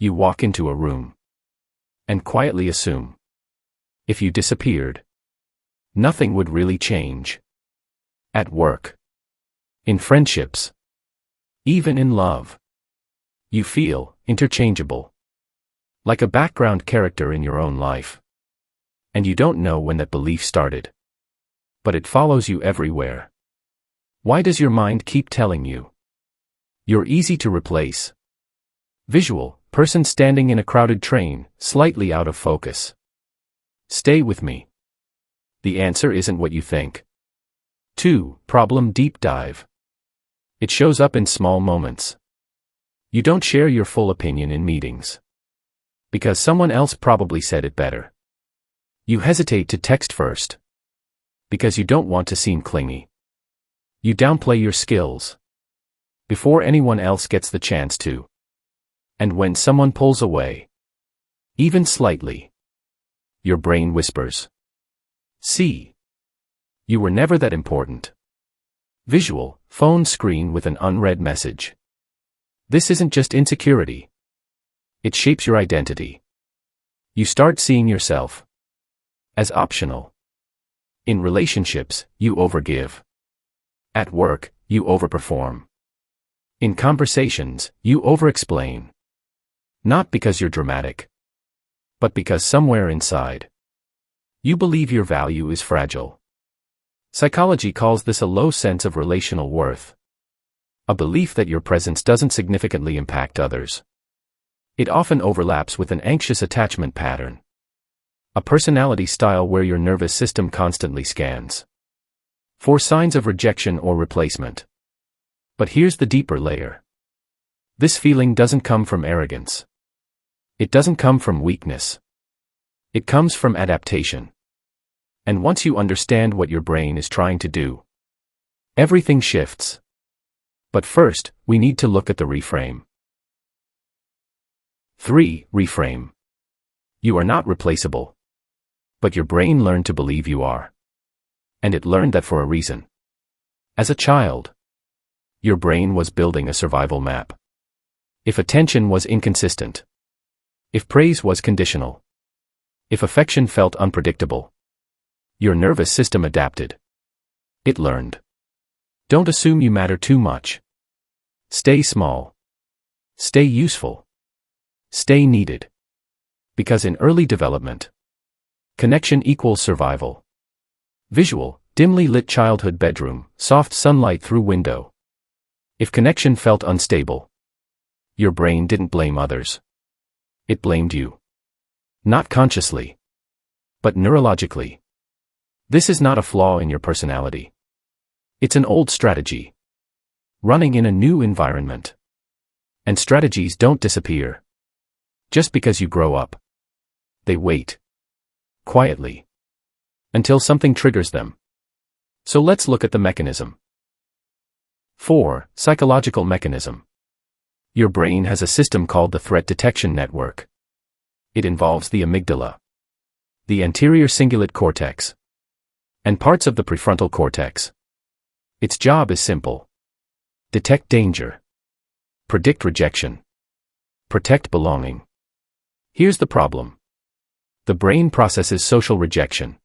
You walk into a room and quietly assume, if you disappeared, nothing would really change. At work, in friendships, even in love, you feel interchangeable, like a background character in your own life. And you don't know when that belief started, but it follows you everywhere. Why does your mind keep telling you you're easy to replace? Visual, person standing in a crowded train, slightly out of focus. Stay with me. The answer isn't what you think. 2. Problem deep dive. It shows up in small moments. You don't share your full opinion in meetings, because someone else probably said it better. You hesitate to text first, because you don't want to seem clingy. You downplay your skills before anyone else gets the chance to. And when someone pulls away, even slightly, your brain whispers, "See, you were never that important." Visual, phone screen with an unread message. This isn't just insecurity. It shapes your identity. You start seeing yourself as optional. In relationships, you overgive. At work, you overperform. In conversations, you overexplain. Not because you're dramatic, but because somewhere inside, you believe your value is fragile. Psychology calls this a low sense of relational worth. A belief that your presence doesn't significantly impact others. It often overlaps with an anxious attachment pattern. A personality style where your nervous system constantly scans for signs of rejection or replacement. But here's the deeper layer. This feeling doesn't come from arrogance. It doesn't come from weakness. It comes from adaptation. And once you understand what your brain is trying to do, everything shifts. But first, we need to look at the reframe. 3. Reframe. You are not replaceable. But your brain learned to believe you are. And it learned that for a reason. As a child, your brain was building a survival map. If attention was inconsistent, if praise was conditional, if affection felt unpredictable, your nervous system adapted. It learned. Don't assume you matter too much. Stay small. Stay useful. Stay needed. Because in early development, connection equals survival. Visual, dimly lit childhood bedroom, soft sunlight through window. If connection felt unstable, your brain didn't blame others. It blamed you. Not consciously, but neurologically. This is not a flaw in your personality. It's an old strategy, running in a new environment. And strategies don't disappear just because you grow up. They wait quietly until something triggers them. So let's look at the mechanism. 4. Psychological mechanism. Your brain has a system called the threat detection network. It involves the amygdala, the anterior cingulate cortex, and parts of the prefrontal cortex. Its job is simple. Detect danger. Predict rejection. Protect belonging. Here's the problem. The brain processes social rejection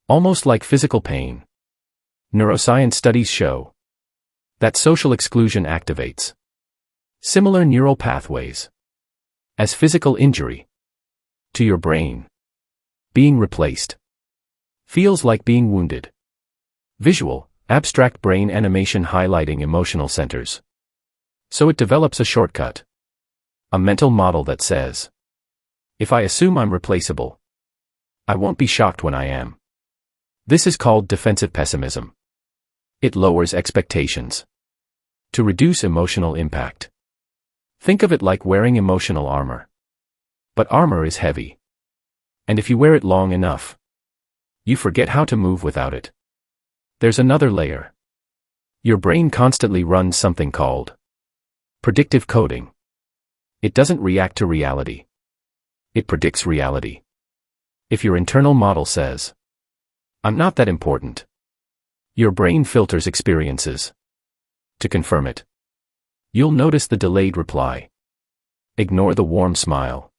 almost like physical pain. Neuroscience studies show that social exclusion activates similar neural pathways as physical injury. To your brain, being replaced feels like being wounded. Visual, abstract brain animation highlighting emotional centers. So it develops a shortcut. A mental model that says, if I assume I'm replaceable, I won't be shocked when I am. This is called defensive pessimism. It lowers expectations to reduce emotional impact. Think of it like wearing emotional armor. But armor is heavy. And if you wear it long enough, you forget how to move without it. There's another layer. Your brain constantly runs something called predictive coding. It doesn't react to reality. It predicts reality. If your internal model says, I'm not that important, your brain filters experiences to confirm it. You'll notice the delayed reply. Ignore the warm smile.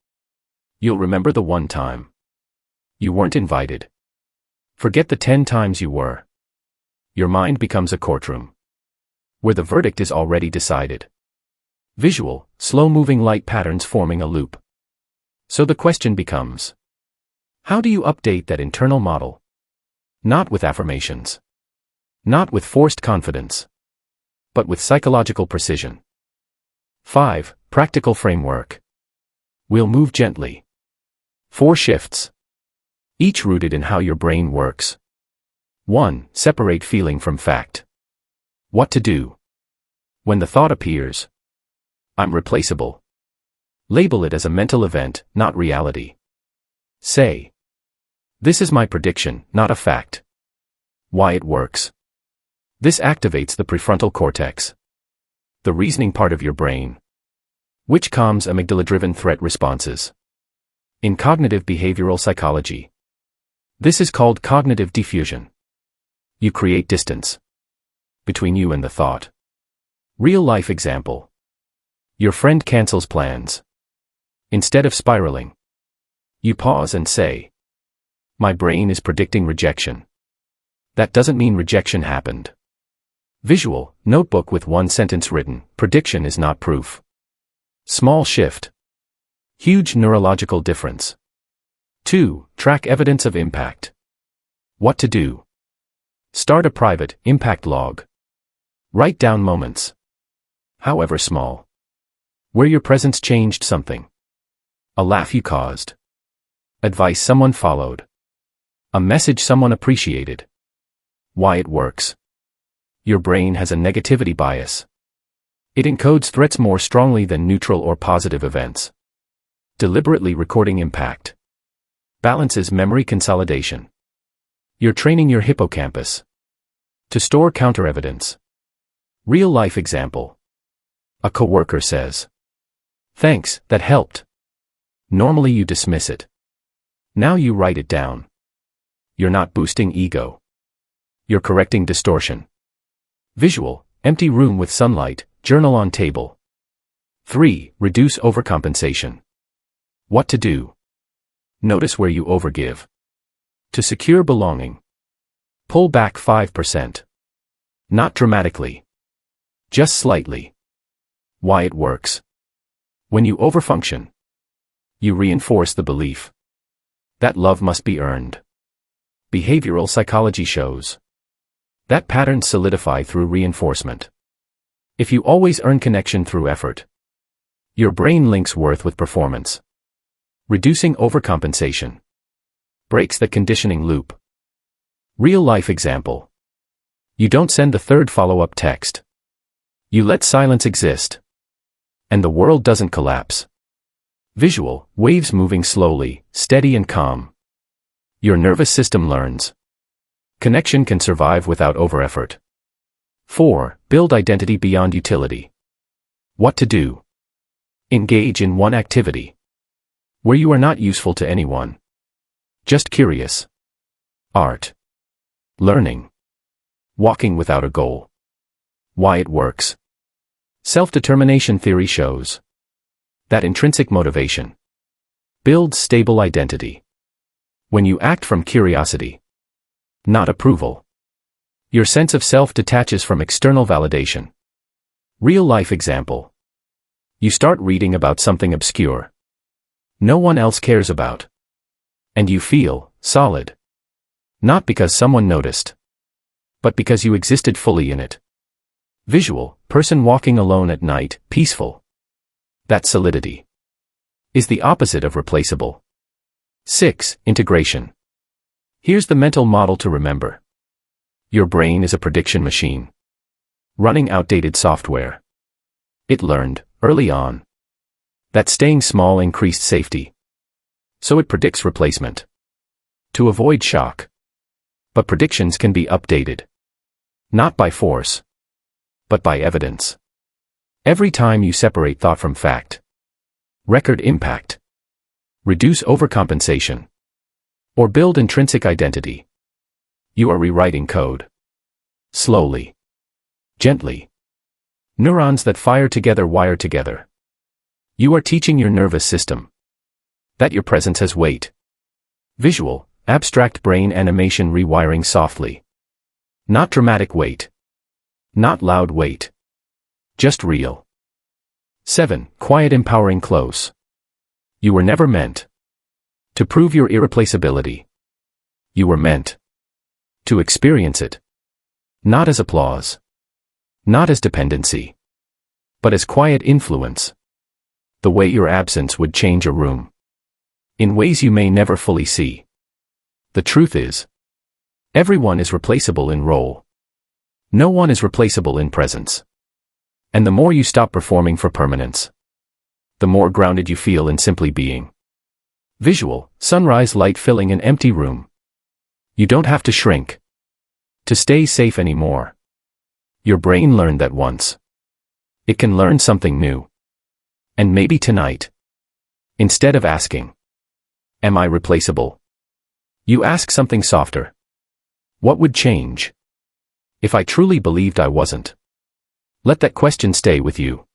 You'll remember the one time you weren't invited. Forget the 10 times you were. Your mind becomes a courtroom where the verdict is already decided. Visual, slow-moving light patterns forming a loop. So the question becomes, how do you update that internal model? Not with affirmations. Not with forced confidence. But with psychological precision. 5. Practical framework. We'll move gently. 4 shifts. Each rooted in how your brain works. 1. Separate feeling from fact. What to do when the thought appears, I'm replaceable. Label it as a mental event, not reality. Say, this is my prediction, not a fact. Why it works. This activates the prefrontal cortex, the reasoning part of your brain, which calms amygdala-driven threat responses. In cognitive behavioral psychology, this is called cognitive diffusion. You create distance between you and the thought. Real-life example. Your friend cancels plans. Instead of spiraling, you pause and say, my brain is predicting rejection. That doesn't mean rejection happened. Visual, notebook with 1 sentence written, prediction is not proof. Small shift. Huge neurological difference. 2. Track evidence of impact. What to do. Start a private, impact log. Write down moments, however small, where your presence changed something. A laugh you caused. Advice someone followed. A message someone appreciated. Why it works. Your brain has a negativity bias. It encodes threats more strongly than neutral or positive events. Deliberately recording impact balances memory consolidation. You're training your hippocampus to store counter-evidence. Real-life example. A coworker says, thanks, that helped. Normally you dismiss it. Now you write it down. You're not boosting ego. You're correcting distortion. Visual, empty room with sunlight, journal on table. 3. Reduce overcompensation. What to do. Notice where you overgive. To secure belonging. Pull back 5%. Not dramatically. Just slightly. Why it works. When you overfunction, you reinforce the belief that love must be earned. Behavioral psychology shows that patterns solidify through reinforcement. If you always earn connection through effort, your brain links worth with performance. Reducing overcompensation breaks the conditioning loop. Real-life example. You don't send the 3rd follow-up text. You let silence exist. And the world doesn't collapse. Visual, waves moving slowly, steady and calm. Your nervous system learns. Connection can survive without over-effort. 4. Build identity beyond utility. What to do. Engage in one activity where you are not useful to anyone. Just curious. Art. Learning. Walking without a goal. Why it works. Self-determination theory shows that intrinsic motivation builds stable identity. When you act from curiosity, not approval, your sense of self detaches from external validation. Real-life example. You start reading about something obscure no one else cares about. And you feel solid. Not because someone noticed, but because you existed fully in it. Visual, person walking alone at night, peaceful. That solidity is the opposite of replaceable. 6. Integration. Here's the mental model to remember. Your brain is a prediction machine, running outdated software. It learned, early on, that staying small increased safety. So it predicts replacement to avoid shock. But predictions can be updated. Not by force, but by evidence. Every time you separate thought from fact, record impact, reduce overcompensation, or build intrinsic identity, you are rewriting code. Slowly. Gently. Neurons that fire together wire together. You are teaching your nervous system that your presence has weight. Visual, abstract brain animation rewiring softly. Not dramatic weight. Not loud weight. Just real. 7. Quiet empowering close. You were never meant to prove your irreplaceability. You were meant to experience it. Not as applause. Not as dependency. But as quiet influence. The way your absence would change a room. In ways you may never fully see. The truth is, everyone is replaceable in role. No one is replaceable in presence. And the more you stop performing for permanence, the more grounded you feel in simply being. Visual, sunrise light filling an empty room. You don't have to shrink to stay safe anymore. Your brain learned that once. It can learn something new. And maybe tonight, instead of asking, "Am I replaceable?" you ask something softer. What would change if I truly believed I wasn't? Let that question stay with you.